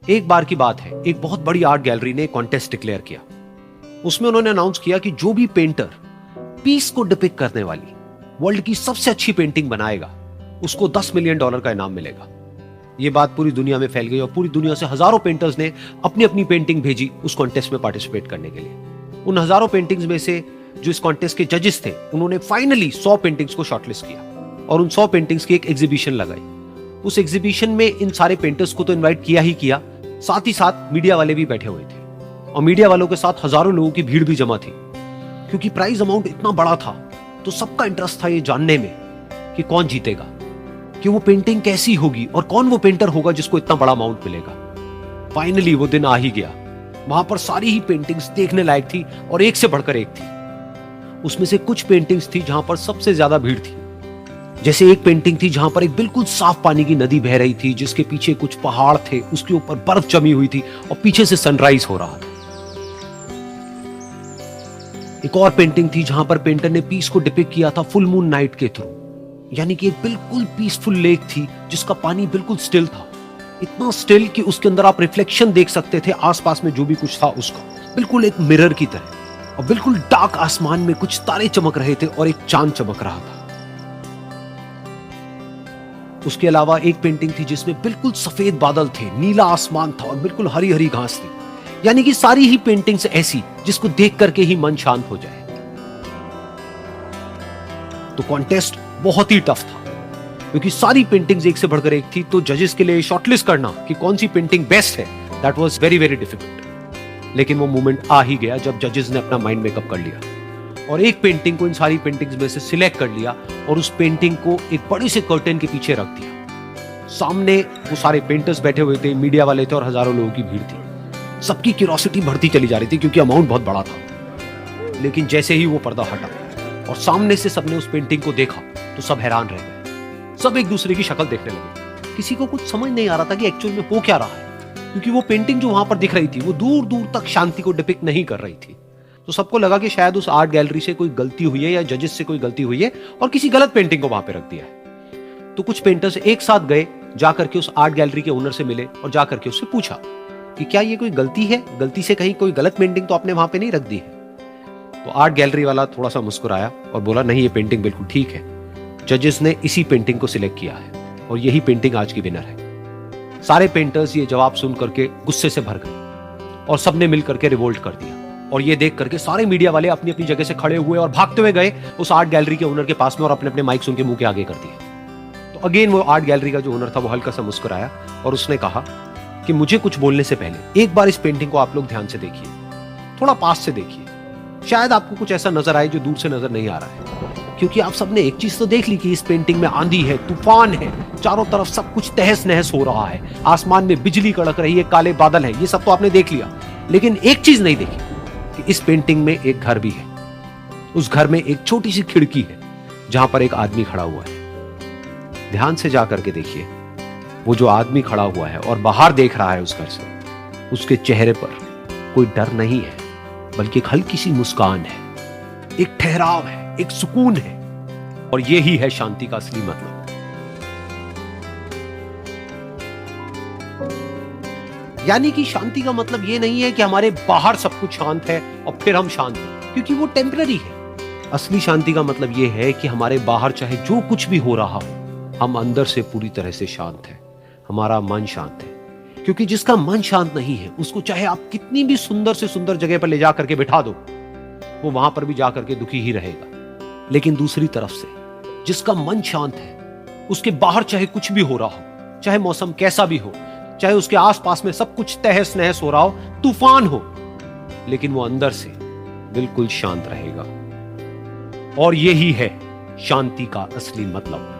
एक बार की बात है, एक बहुत बड़ी आर्ट गैलरी ने कॉन्टेस्ट डिक्लेयर किया। उसमें उन्होंने अनाउंस किया कि जो भी पेंटर पीस को डिपिक्ट करने वाली वर्ल्ड की सबसे अच्छी पेंटिंग बनाएगा उसको $10 मिलियन का इनाम मिलेगा। यह बात पूरी दुनिया में फैल गई और पूरी दुनिया से हजारों पेंटर्स ने अपनी अपनी पेंटिंग भेजी उस कॉन्टेस्ट में पार्टिसिपेट करने के लिए। उन हजारों पेंटिंग्स में से जो इस कॉन्टेस्ट के जजेस थे उन्होंने फाइनली 100 पेंटिंग्स को शॉर्टलिस्ट किया और उन 100 पेंटिंग्स की एक एग्जीबिशन लगाई। उस एग्जीबिशन में इन सारे पेंटर्स को तो इनवाइट किया ही किया, साथ ही साथ मीडिया वाले भी बैठे हुए थे और मीडिया वालों के साथ हजारों लोगों की भीड़ भी जमा थी। क्योंकि प्राइज अमाउंट इतना बड़ा था तो सबका इंटरेस्ट था ये जानने में कि कौन जीतेगा, कि वो पेंटिंग कैसी होगी और कौन वो पेंटर होगा जिसको इतना बड़ा अमाउंट मिलेगा। फाइनली वो दिन आ ही गया। वहां पर सारी ही पेंटिंग्स देखने लायक थी और एक से बढ़कर एक थी। उसमें से कुछ पेंटिंग्स थी जहां पर सबसे ज्यादा भीड़ थी। जैसे एक पेंटिंग थी जहां पर एक बिल्कुल साफ पानी की नदी बह रही थी जिसके पीछे कुछ पहाड़ थे, उसके ऊपर बर्फ जमी हुई थी और पीछे से सनराइज हो रहा था। एक और पेंटिंग थी जहां पर पेंटर ने पीस को डिपिक्ट किया था फुल मून नाइट के थ्रू, यानी कि एक बिल्कुल पीसफुल लेक थी जिसका पानी बिल्कुल स्टिल था, इतना स्टिल कि उसके अंदर आप रिफ्लेक्शन देख सकते थे आसपास में जो भी कुछ था उसका, बिल्कुल एक मिरर की तरह। और बिल्कुल डार्क आसमान में कुछ तारे चमक रहे थे और एक चांद चमक रहा था। उसके अलावा एक पेंटिंग थी जिसमें बिल्कुल सफेद बादल थे, नीला आसमान था और बिल्कुल हरी हरी घास थी, यानी कि सारी ही पेंटिंग्स ऐसी जिसको देख करके ही मन शांत हो जाए। तो कॉन्टेस्ट बहुत ही टफ था क्योंकि सारी पेंटिंग्स एक से बढ़कर एक थी, तो जजेस के लिए शॉर्टलिस्ट करना कि कौन सी पेंटिंग बेस्ट है, that was very very difficult. लेकिन वो मोमेंट आ ही गया जब जजेस ने अपना माइंड मेकअप कर लिया और एक पेंटिंग को इन सारी पेंटिंग्स में से सिलेक्ट कर लिया और उस पेंटिंग को एक बड़े से कर्टेन के पीछे रख दिया। सामने वो सारे पेंटर्स बैठे हुए थे, मीडिया वाले थे और हजारों लोगों की भीड़ थी। सबकी क्यूरियोसिटी बढ़ती चली जा रही थी क्योंकि अमाउंट बहुत बड़ा था। लेकिन जैसे ही वो पर्दा हटा और सामने से सबने उस पेंटिंग को देखा तो सब हैरान रह गए। सब एक दूसरे की शक्ल देखने लगे। किसी को कुछ समझ नहीं आ रहा था कि एक्चुअल में हो क्या रहा है, क्योंकि वो पेंटिंग जो वहां पर दिख रही थी वो दूर दूर तक शांति को डिपिक्ट नहीं कर रही थी। तो सबको लगा कि शायद उस आर्ट गैलरी से कोई गलती हुई है या जजेस से कोई गलती हुई है और किसी गलत पेंटिंग को वहां पे रख दिया है। तो कुछ पेंटर्स एक साथ गए, जाकर के उस आर्ट गैलरी के ओनर से मिले और जाकर के उससे पूछा कि क्या ये कोई गलती है, गलती से कहीं कोई गलत पेंटिंग तो आपने वहां पे नहीं रख दी है। तो आर्ट गैलरी वाला थोड़ा सा मुस्कुराया और बोला नहीं, ये पेंटिंग बिल्कुल ठीक है, जजेस ने इसी पेंटिंग को सिलेक्ट किया है और यही पेंटिंग आज की विनर है। सारे पेंटर्स ये जवाब सुन करके गुस्से से भर गए और सबने मिल करके रिवोल्ट कर दिया। और ये देख करके सारे मीडिया वाले अपनी अपनी जगह से खड़े हुए और भागते हुए गए उस आर्ट गैलरी के ओनर के पास में और अपने अपने माइक्स उनके मुंह के आगे कर दिए। तो अगेन वो आर्ट गैलरी का जो ओनर था वो हल्का सा मुस्कुराया और उसने कहा कि मुझे कुछ बोलने से पहले एक बार इस पेंटिंग को आप लोग ध्यान से देखिए, थोड़ा पास से देखिए, शायद आपको कुछ ऐसा नजर आए जो दूर से नजर नहीं आ रहा है। क्योंकि आप सबने एक चीज तो देख ली कि इस पेंटिंग में आंधी है, तूफान है, चारों तरफ सब कुछ तहस नहस हो रहा है, आसमान में बिजली कड़क रही है, काले बादल है, ये सब तो आपने देख लिया। लेकिन एक चीज नहीं देखी कि इस पेंटिंग में एक घर भी है। उस घर में एक छोटी सी खिड़की है जहां पर एक आदमी खड़ा हुआ है। ध्यान से जाकर के देखिए, वो जो आदमी खड़ा हुआ है और बाहर देख रहा है उस घर से, उसके चेहरे पर कोई डर नहीं है बल्कि एक हल्की सी मुस्कान है, एक ठहराव है, एक सुकून है। और यही है शांति का असली मतलब। यानी कि शांति का मतलब यह नहीं है कि हमारे बाहर सब कुछ शांत है और फिर हम शांत हैं, क्योंकि वो टेम्पररी है। असली शांति का मतलब यह है कि हमारे बाहर चाहे जो कुछ भी हो रहा हो, हम अंदर से पूरी तरह से शांत हैं, हमारा मन शांत है। क्योंकि जिसका मन शांत नहीं है उसको चाहे आप कितनी भी सुंदर से सुंदर जगह पर ले जा करके बिठा दो, वो वहां पर भी जाकर के दुखी ही रहेगा। लेकिन दूसरी तरफ से जिसका मन शांत है, उसके बाहर चाहे कुछ भी हो रहा हो, चाहे मौसम कैसा भी हो, चाहे उसके आसपास में सब कुछ तहस नहस हो रहा हो, तूफान हो, लेकिन वो अंदर से बिल्कुल शांत रहेगा। और यही है शांति का असली मतलब।